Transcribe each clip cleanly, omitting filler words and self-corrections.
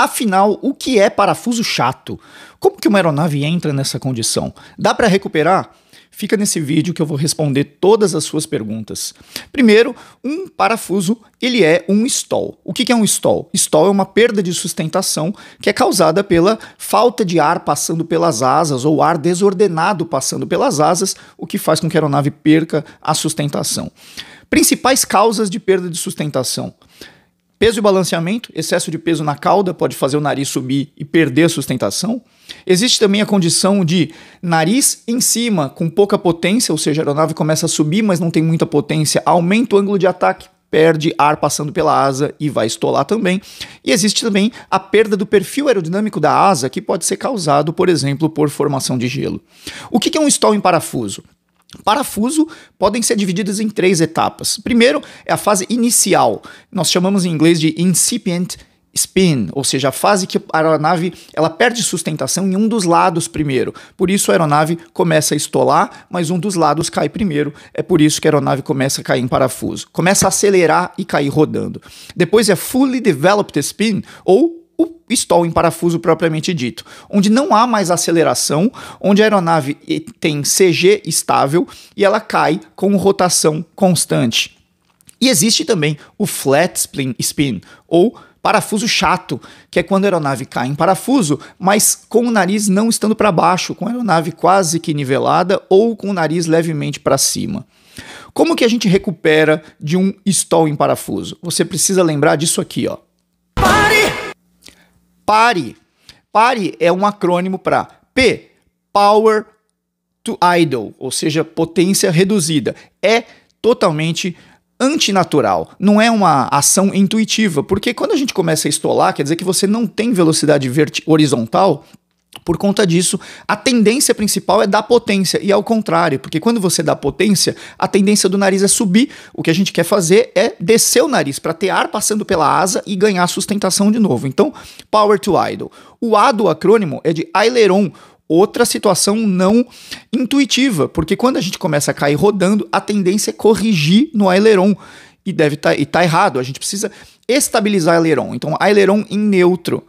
Afinal, o que é parafuso chato? Como que uma aeronave entra nessa condição? Dá para recuperar? Fica nesse vídeo que eu vou responder todas as suas perguntas. Primeiro, um parafuso, ele é um stall. O que é um stall? Stall é uma perda de sustentação que é causada pela falta de ar passando pelas asas ou ar desordenado passando pelas asas, o que faz com que a aeronave perca a sustentação. Principais causas de perda de sustentação: peso e balanceamento, excesso de peso na cauda pode fazer o nariz subir e perder a sustentação. Existe também a condição de nariz em cima com pouca potência, ou seja, a aeronave começa a subir, mas não tem muita potência, aumenta o ângulo de ataque, perde ar passando pela asa e vai estolar também. E existe também a perda do perfil aerodinâmico da asa, que pode ser causado, por exemplo, por formação de gelo. O que é um stall em parafuso? Parafuso podem ser divididos em 3 etapas. Primeiro é a fase inicial, nós chamamos em inglês de incipient spin, ou seja, a fase que a aeronave ela perde sustentação em um dos lados primeiro. Por isso a aeronave começa a estolar, mas um dos lados cai primeiro. É por isso que a aeronave começa a cair em parafuso. Começa a acelerar e cair rodando. Depois é fully developed spin, ou o stall em parafuso propriamente dito, onde não há mais aceleração, onde a aeronave tem CG estável e ela cai com rotação constante. E existe também o flat spin, ou parafuso chato, que é quando a aeronave cai em parafuso, mas com o nariz não estando para baixo, com a aeronave quase que nivelada ou com o nariz levemente para cima. Como que a gente recupera de um stall em parafuso? Você precisa lembrar disso aqui, ó. PARE. PARE é um acrônimo para P, Power to Idle, ou seja, potência reduzida. É totalmente antinatural, não é uma ação intuitiva, porque quando a gente começa a estolar, quer dizer que você não tem velocidade horizontal. Por conta disso, a tendência principal é dar potência, e ao contrário, porque quando você dá potência, a tendência do nariz é subir. O que a gente quer fazer é descer o nariz para ter ar passando pela asa e ganhar sustentação de novo. Então, Power to Idle. O A do acrônimo é de aileron, outra situação não intuitiva, porque quando a gente começa a cair rodando, a tendência é corrigir no aileron, e tá errado, a gente precisa estabilizar o aileron. Então, aileron em neutro.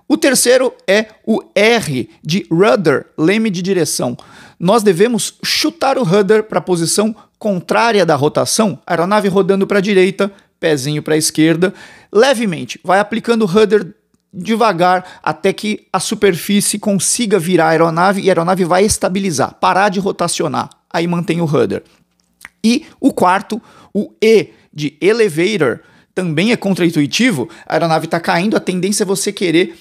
O terceiro é o R de rudder, leme de direção. Nós devemos chutar o rudder para a posição contrária da rotação, a aeronave rodando para a direita, pezinho para a esquerda, levemente. Vai aplicando o rudder devagar até que a superfície consiga virar a aeronave e a aeronave vai estabilizar, parar de rotacionar. Aí mantém o rudder. E o quarto, o E de elevator, também é contraintuitivo. A aeronave está caindo, a tendência é você querer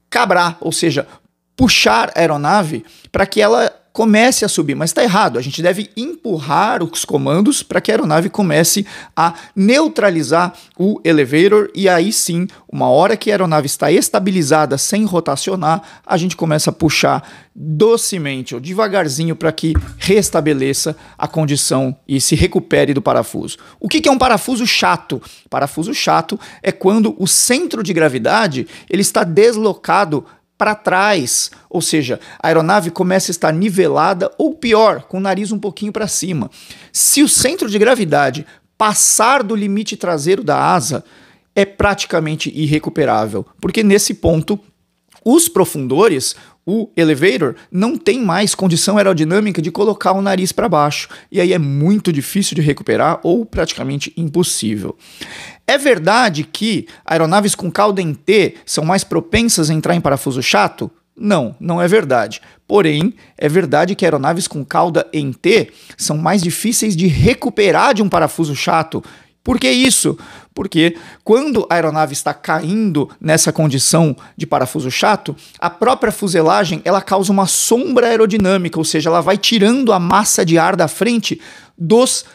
cabrar, ou seja, puxar a aeronave para que ela comece a subir, mas está errado. A gente deve empurrar os comandos para que a aeronave comece a neutralizar o elevator, e aí sim, uma hora que a aeronave está estabilizada sem rotacionar, a gente começa a puxar docemente ou devagarzinho para que restabeleça a condição e se recupere do parafuso. O que é um parafuso chato? Parafuso chato é quando o centro de gravidade ele está deslocado para trás, ou seja, a aeronave começa a estar nivelada ou pior, com o nariz um pouquinho para cima. Se o centro de gravidade passar do limite traseiro da asa, é praticamente irrecuperável, porque nesse ponto os profundores, o elevator, não tem mais condição aerodinâmica de colocar o nariz para baixo, e aí é muito difícil de recuperar ou praticamente impossível. É verdade que aeronaves com cauda em T são mais propensas a entrar em parafuso chato? Não, não é verdade. Porém, é verdade que aeronaves com cauda em T são mais difíceis de recuperar de um parafuso chato. Por que isso? Porque quando a aeronave está caindo nessa condição de parafuso chato, a própria fuselagem ela causa uma sombra aerodinâmica, ou seja, ela vai tirando a massa de ar da frente dos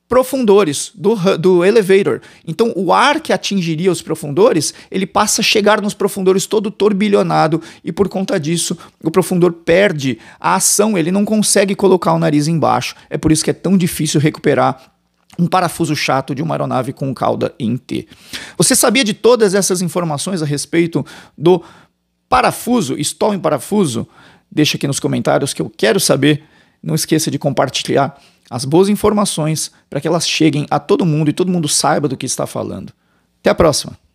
profundores, do elevator. Então o ar que atingiria os profundores, ele passa a chegar nos profundores todo turbilhonado, e por conta disso o profundor perde a ação, ele não consegue colocar o nariz embaixo. É por isso que é tão difícil recuperar um parafuso chato de uma aeronave com cauda em T. Você sabia de todas essas informações a respeito do parafuso, stall em parafuso? Deixa aqui nos comentários que eu quero saber. Não esqueça de compartilhar as boas informações para que elas cheguem a todo mundo e todo mundo saiba do que está falando. Até a próxima!